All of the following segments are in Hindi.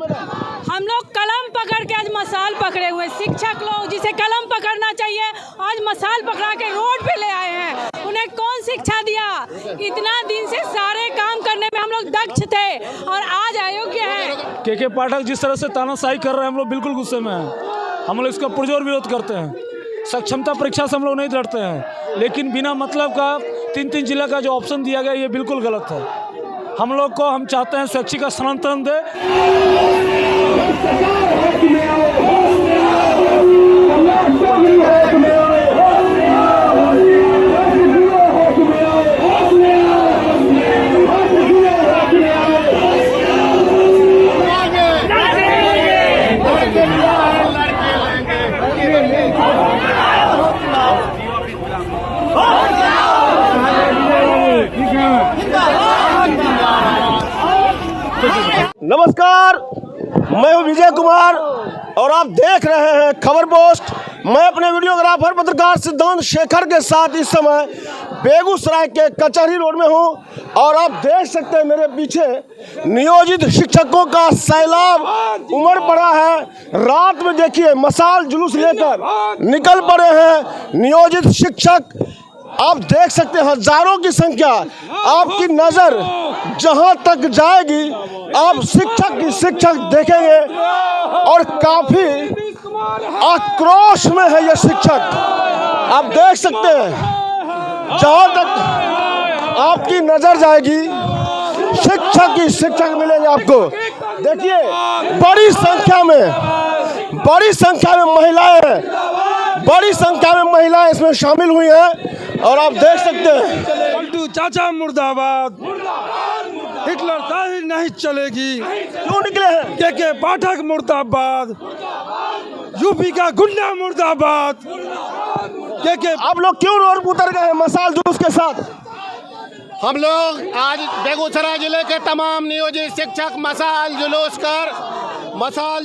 हम लोग कलम पकड़ के आज मसाल पकड़े हुए, शिक्षक लोग जिसे कलम पकड़ना चाहिए आज मसाल पकड़ा के रोड पे ले आए हैं। उन्हें कौन शिक्षा दिया? इतना दिन से सारे काम करने में हम लोग दक्ष थे और आज अयोग्य हैं। के पाठक जिस तरह से तानाशाही कर रहे हैं, हम लोग बिल्कुल गुस्से में हैं। हम लोग इसका पुरजोर विरोध करते हैं। सक्षमता परीक्षा से हम लोग नहीं लड़ते हैं, लेकिन बिना मतलब का 3-3 जिला का जो ऑप्शन दिया गया ये बिल्कुल गलत है। हम लोग को हम चाहते हैं शैक्षिक स्थानांतरण दे। नमस्कार, मैं हूं विजय कुमार और आप देख रहे हैं खबर पोस्ट। मैं अपने वीडियोग्राफर पत्रकार सिद्धांत शेखर के साथ इस समय बेगूसराय के कचहरी रोड में हूं और आप देख सकते हैं मेरे पीछे नियोजित शिक्षकों का सैलाब उमड़ पड़ा है। रात में देखिए मसाल जुलूस लेकर निकल पड़े हैं नियोजित शिक्षक। आप देख सकते हैं हजारों की संख्या। आपकी नजर जहां तक जाएगी आप शिक्षक की शिक्षक देखेंगे और काफी आक्रोश में है ये शिक्षक। आप देख सकते हैं जहां तक आपकी नजर जाएगी शिक्षक ही शिक्षक मिलेंगे आपको। देखिए बड़ी संख्या में महिलाएं हैं, बड़ी संख्या में महिलाएं इसमें शामिल हुई हैं और आप देख सकते हैं पलटू चाचा मुर्दाबाद, हिटलर शाही नहीं चलेगी। क्यों निकले हैं? के पाठक मुर्दाबाद, यूपी का गुंडा मुर्दाबाद। के आप लोग क्यों रोड पर उतर गए हैं मसाल जुलूस के साथ? हम लोग आज बेगूसराय जिले के तमाम नियोजित शिक्षक मसाल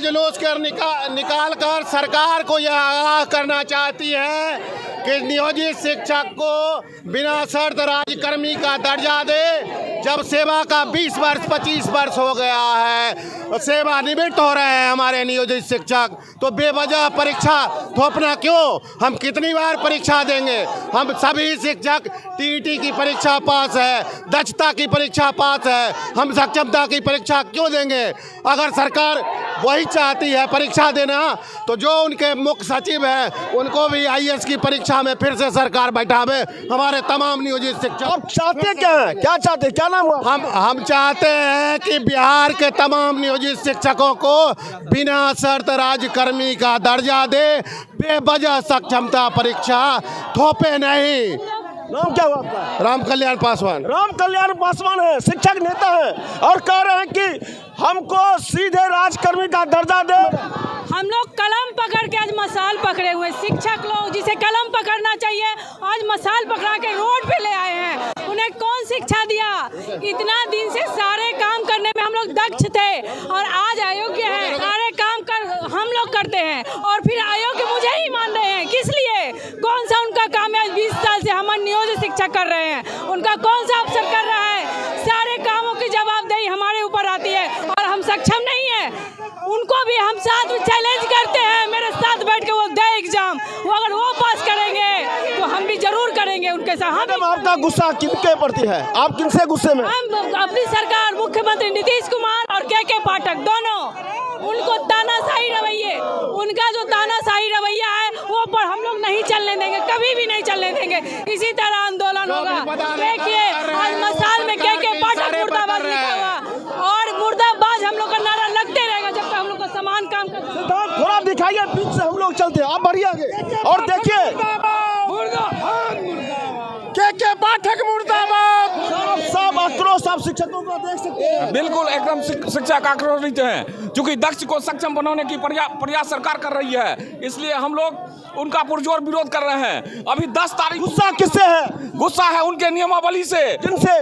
जुलूस कर निकाल कर सरकार को यह आगाह करना चाहती है कि नियोजित शिक्षक को बिना शर्त राज्यकर्मी का दर्जा दे। जब सेवा का 20 वर्ष 25 वर्ष हो गया है, सेवानिवृत्त हो रहे हैं हमारे नियोजित शिक्षक, तो बेवजह परीक्षा थोपना क्यों? हम कितनी बार परीक्षा देंगे? हम सभी शिक्षक टीईटी की परीक्षा पास है, दक्षता की परीक्षा पास है, हम सक्षमता की परीक्षा क्यों देंगे? अगर सरकार वही चाहती है परीक्षा देना तो जो उनके मुख्य सचिव हैं उनको भी आईएएस की परीक्षा में फिर से सरकार बैठावे। हमारे तमाम नियोजित शिक्षक आप चाहते क्या हैं? क्या चाहते हैं? क्या नाम हुआ? हम चाहते हैं कि बिहार के तमाम नियोजित शिक्षकों को बिना शर्त राज्यकर्मी का दर्जा दे, बेवजह सक्षमता परीक्षा थोपे नहीं। नाम क्या हुआ आपका? राम कल्याण पासवान। राम कल्याण पासवान है, शिक्षक नेता है और कह रहे हैं कि हमको सीधे राज्यकर्मी का दर्जा दे। हम लोग कलम पकड़ के आज मसाल पकड़े हुए, शिक्षक लोग जिसे कलम पकड़ना चाहिए आज मसाल पकड़ा के रोड पे ले आए हैं। उन्हें कौन शिक्षा दिया? इतना दिन से सारे काम करने में हम लोग दक्ष थे और आज अयोग्य हैं। सारे काम कर हम लोग करते हैं और फिर अयोग्य मुझे ही मान रहे हैं। किस लिए? कौन सा उनका काम है? 20 साल से हमारे नियोजित शिक्षक कर रहे हैं, उनका कौन सा अफसर कर रहा है? सारे कामों की जवाबदेही हमारे ऊपर आती है और हम सक्षम नहीं है। उनको भी हम साथ में चैलेंज करते हैं, मेरे साथ बैठ के वो दे एग्जाम, वो अगर वो पास करेंगे तो हम भी जरूर करेंगे उनके साथ। हम आपका गुस्सा किनके प्रति है? आप किनसे गुस्से में? हम अपनी सरकार, मुख्यमंत्री नीतीश कुमार और के पाठक दोनों, उनको तानाशाही रवैये, उनका जो तानाशाही रवैया है वो पर हम लोग नहीं चलने देंगे, कभी भी नहीं चलने देंगे। इसी तरह आंदोलन होगा। देखिए आज मसाल में के पाठक मुर्दाबाद लिखा हुआ और मुर्दाबाद हम लोग का नारा लगते रहेगा जब तक हम लोग का समान काम करते। थोड़ा दिखाइए, बीच से हम लोग चलते हैं, आप बढ़िए आगे। और देखिए के पाठक मुर्दाबाद, सब आक्रोश आप शिक्षकों को देख सकते हैं। बिल्कुल एकदम शिक्षक आक्रोशित हैं, क्योंकि दक्ष को सक्षम बनाने की प्रयास सरकार कर रही है, इसलिए हम लोग उनका पुरजोर विरोध कर रहे हैं। अभी 10 तारीख। गुस्सा किससे है? गुस्सा है उनके नियमावली से। जिनसे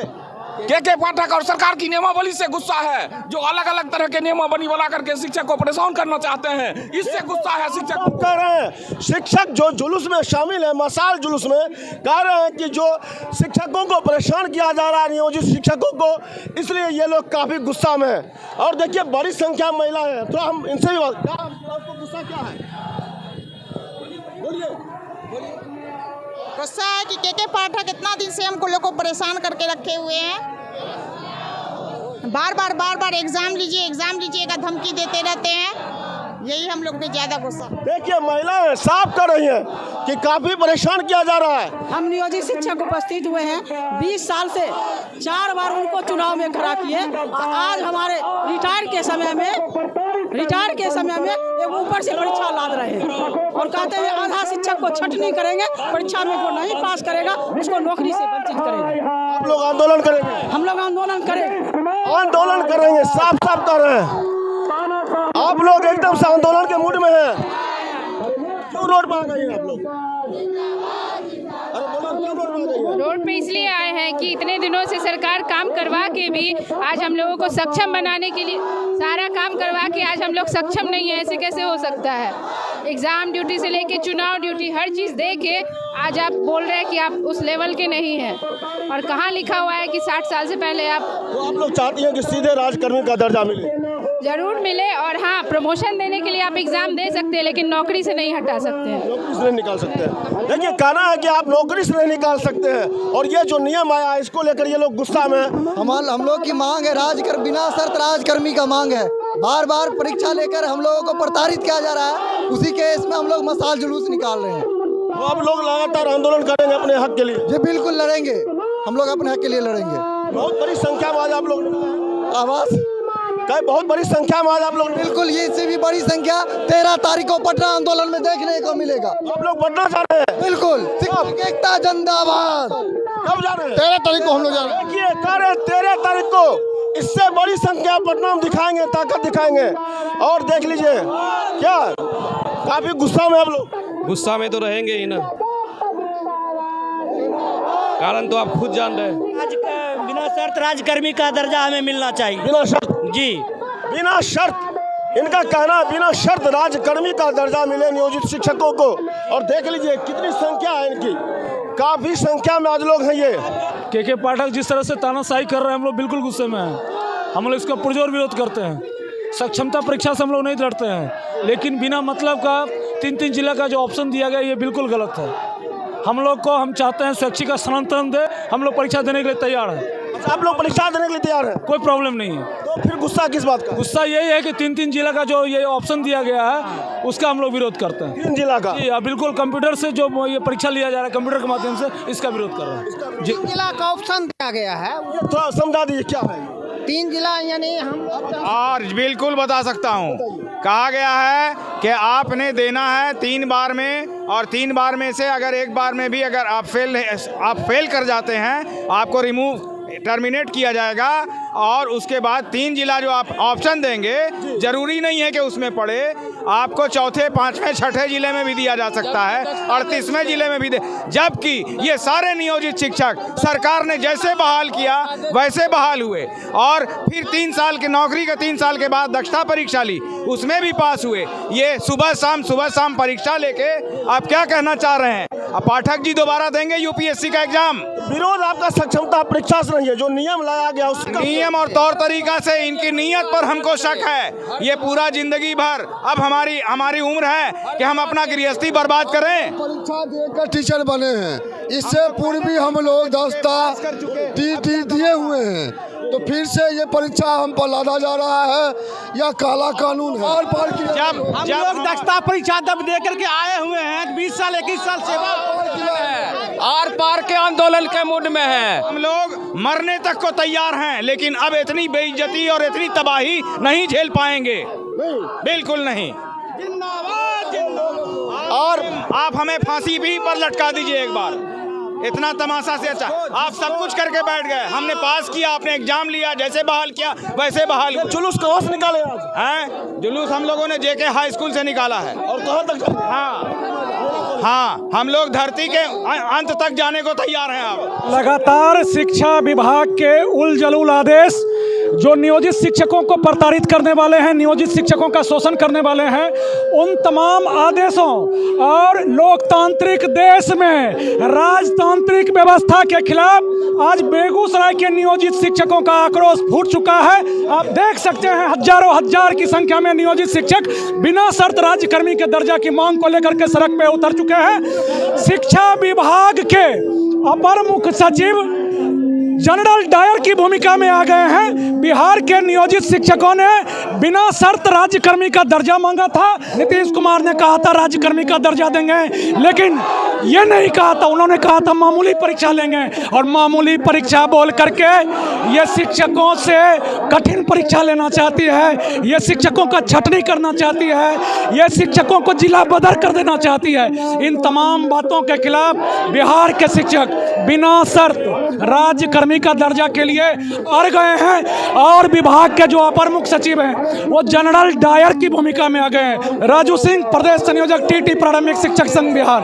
के पाठक और सरकार की नियमावली से गुस्सा है, जो अलग अलग तरह के नियमावली बना करके शिक्षक को परेशान करना चाहते हैं, इससे गुस्सा है शिक्षक। कह रहे हैं शिक्षक जो जुलूस में शामिल है, मसाल जुलूस में, कह रहे हैं कि जो शिक्षकों को परेशान किया जा रहा है, नियोजित शिक्षकों को, इसलिए ये लोग काफी गुस्सा में है। और देखिए बड़ी संख्या में महिला है, तो हम इनसे भी आपको गुस्सा क्या है? बोलिए। गुस्सा है कि के पाठक इतना दिन से हमको लोग को परेशान करके रखे हुए हैं। बार बार एग्जाम लीजिए का धमकी देते रहते हैं। यही हम लोग को ज्यादा गुस्सा। देखिए महिलाएं साफ कर रही हैं कि काफी परेशान किया जा रहा है। हम नियोजित शिक्षक उपस्थित हुए हैं, 20 साल से 4 बार उनको चुनाव में खड़ा किए। आज हमारे रिटायर के समय में एक ऊपर से परीक्षा लाद रहे हैं और कहते हैं आधा शिक्षक को छटनी करेंगे, परीक्षा में जो नहीं पास करेगा उसको नौकरी से वंचित करेंगे। आप लोग आंदोलन करेंगे? हम लोग आंदोलन करेंगे, साफ कर रहे हैं। आप लोग एकदम से आंदोलन के मूड में हैं। क्यों रोड पर आ गए आप लोग? रोड पे इसलिए आए हैं कि इतने दिनों से सरकार काम करवा के भी आज हम लोगों को सक्षम बनाने के लिए सारा काम करवा के आज हम लोग सक्षम नहीं है। ऐसे कैसे हो सकता है? एग्ज़ाम ड्यूटी से लेके चुनाव ड्यूटी हर चीज़ दे के आज आप बोल रहे हैं कि आप उस लेवल के नहीं हैं। और कहाँ लिखा हुआ है कि 60 साल से पहले आप लोग चाहती हैं कि सीधे राजकर्मी का दर्जा मिले? जरूर मिले, और हाँ, प्रमोशन देने के लिए आप एग्जाम दे सकते हैं, लेकिन नौकरी से नहीं हटा सकते हैं, नौकरी से नहीं निकाल सकते हैं। देखिए कहना है कि आप नौकरी से नहीं निकाल सकते हैं, और ये जो नियम आया इसको लेकर ये लोग गुस्सा में। हम लोग की मांग है बिना शर्त राजकर्मी का मांग है। बार परीक्षा लेकर हम लोगों को प्रताड़ित किया जा रहा है, उसी केस में हम लोग मसाल जुलूस निकाल रहे हैं। तो आप लोग लगातार आंदोलन करेंगे अपने हक के लिए? जी बिल्कुल लड़ेंगे, हम लोग अपने हक के लिए लड़ेंगे। बहुत बड़ी संख्या में आज आप लोग आवाज बहुत बड़ी संख्या में आज आप लोग बिल्कुल, ये इससे भी बड़ी संख्या 13 तारीख को पटना आंदोलन में देखने को मिलेगा। आप लोग पटना जा रहे हैं? बिल्कुल, शिक्षक एकता जिंदाबाद। कब जा रहे हैं? 13 तारीख को हम लोग जा रहे हैं। देखिए 13 तारीख को इससे बड़ी संख्या पटना में दिखाएंगे, ताकत दिखाएंगे। और देख लीजिए क्या काफी गुस्सा में आप लोग? गुस्सा में तो रहेंगे ही ना, कारण तो आप खुद जान रहे हैं। बिना शर्त राजकर्मी का दर्जा हमें मिलना चाहिए। बिना शर्त? जी बिना शर्त। इनका कहना बिना शर्त राजकर्मी का दर्जा मिले नियोजित शिक्षकों को। और देख लीजिए कितनी संख्या है इनकी, काफी संख्या में आज लोग हैं। ये के पाठक जिस तरह से तानाशाही कर रहे हैं, हम लोग बिल्कुल गुस्से में हैं। हम लोग इसका पुरजोर विरोध करते हैं। सक्षमता परीक्षा से हम लोग नहीं लड़ते हैं, लेकिन बिना मतलब का 3 जिला का जो ऑप्शन दिया गया ये बिल्कुल गलत है। हम चाहते हैं शैक्षिक स्थानांतरण दे, हम लोग परीक्षा देने के लिए तैयार हैं। आप लोग परीक्षा देने के लिए तैयार हैं? कोई प्रॉब्लम नहीं है। तो फिर गुस्सा किस बात का? गुस्सा यही है कि 3 जिला का जो ये ऑप्शन दिया गया है उसका हम लोग विरोध करते हैं। 3 जिला का? जी बिल्कुल, कंप्यूटर से जो ये परीक्षा लिया जा रहा है कंप्यूटर के माध्यम से, इसका विरोध कर रहे हैं। 3 जिला का ऑप्शन दिया गया है, थोड़ा समझा दीजिए क्या है 3 जिला, यानी हम और बिल्कुल बता सकता हूँ। कहा गया है कि आपने देना है 3 बार में, और 3 बार में से अगर एक बार में भी अगर आप फेल कर जाते हैं, आपको टर्मिनेट किया जाएगा। और उसके बाद 3 जिला जो आप ऑप्शन देंगे, जरूरी नहीं है कि उसमें पड़े, आपको चौथे, 5वें, 6ठे जिले में भी दिया जा सकता है, 38वें जिले में भी दे। जबकि ये सारे नियोजित शिक्षक सरकार ने जैसे बहाल किया वैसे बहाल हुए, और फिर 3 साल की नौकरी के 3 साल के बाद दक्षता परीक्षा ली, उसमें भी पास हुए। ये सुबह शाम परीक्षा लेके आप क्या कहना चाह रहे हैं? अब पाठक जी दोबारा देंगे यूपीएससी का एग्जाम। विरोध आपका सक्षमता परीक्षा से नहीं है, जो नियम लाया गया उसका नियम और तौर तरीका से इनकी नीयत पर हमको शक है। ये पूरा जिंदगी भर अब हमारी उम्र है कि हम अपना गृहस्थी बर्बाद करें। परीक्षा देकर टीचर बने हैं, इससे पूर्व भी हम लोग दस्ता दिए हुए हैं, तो फिर से ये परीक्षा हम पर लादा जा रहा है, यह काला कानून है। हम लोग दक्षता परीक्षा दब दे करके आए हुए हैं, 20 साल 21 साल सेवा आर पार के आंदोलन के मूड में है। हम लोग मरने तक को तैयार हैं, लेकिन अब इतनी बेइज्जती और इतनी तबाही नहीं झेल पाएंगे, बिल्कुल नहीं। और आप हमें फांसी भी पर लटका दीजिए एक बार, इतना तमाशा से अच्छा। आप सब कुछ करके बैठ गए, हमने पास किया, आपने एग्जाम लिया, जैसे बहाल किया वैसे बहाल। जुलूस कहाँ से निकाले आज? हैं? जुलूस हम लोगों ने जेके हाई स्कूल से निकाला है। और कहाँ तक? हाँ, हाँ, हम लोग धरती के अंत तक जाने को तैयार हैं। अब लगातार शिक्षा विभाग के उल जलूल आदेश जो नियोजित शिक्षकों को प्रताड़ित करने वाले हैं, नियोजित शिक्षकों का शोषण करने वाले हैं, उन तमाम आदेशों और लोकतांत्रिक देश में राजतांत्रिक व्यवस्था के खिलाफ आज बेगूसराय के नियोजित शिक्षकों का आक्रोश फूट चुका है। आप देख सकते हैं हजारों हजार की संख्या में नियोजित शिक्षक बिना शर्त राज्यकर्मी के दर्जा की मांग को लेकर के सड़क पे उतर चुके हैं। शिक्षा विभाग के अपर मुख्य सचिव जनरल डायर की भूमिका में आ गए हैं। बिहार के नियोजित शिक्षकों ने बिना शर्त राज्यकर्मी का दर्जा मांगा था। नीतीश कुमार ने कहा था राज्यकर्मी का दर्जा देंगे, लेकिन ये नहीं कहा था, उन्होंने कहा था मामूली परीक्षा लेंगे। और मामूली परीक्षा बोल करके ये शिक्षकों से कठिन परीक्षा लेना चाहती है, ये शिक्षकों का छटनी करना चाहती है, ये शिक्षकों को जिला बदर कर देना चाहती है। इन तमाम बातों के खिलाफ बिहार के शिक्षक बिना शर्त राज्यकर्मी का दर्जा के लिए अड़ गए हैं और विभाग के जो अपर मुख्य सचिव हैं वो जनरल डायर की भूमिका में आ गए हैं। राजू सिंह, प्रदेश संयोजक टीटी प्रारंभिक शिक्षक संघ बिहार।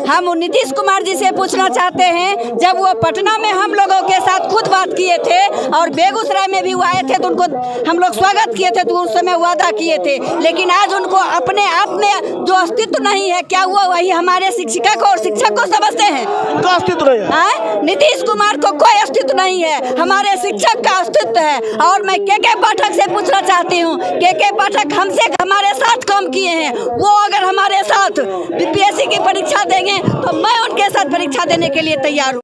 हम नीतीश कुमार जी से पूछना चाहते हैं, जब वो पटना में हम लोगों के साथ खुद बात किए थे और बेगूसराय में भी वो आए थे तो उनको हम लोग स्वागत किए थे, तो उस समय वादा किए थे, लेकिन आज उनको अपने आप में जो अस्तित्व नहीं है, क्या वो वही हमारे शिक्षिका को और शिक्षक को समझते हैं? उनका अस्तित्व नहीं है। नीतीश कुमार को कोई अस्तित्व नहीं है, हमारे शिक्षक का अस्तित्व है। और मैं के पाठक से पूछना चाहती हूँ, के पाठक हमसे हमारे साथ काम किए हैं, वो अगर हमारे साथ बीपीएससी की परीक्षा देंगे तो मैं उनके साथ परीक्षा देने के लिए तैयार हूँ।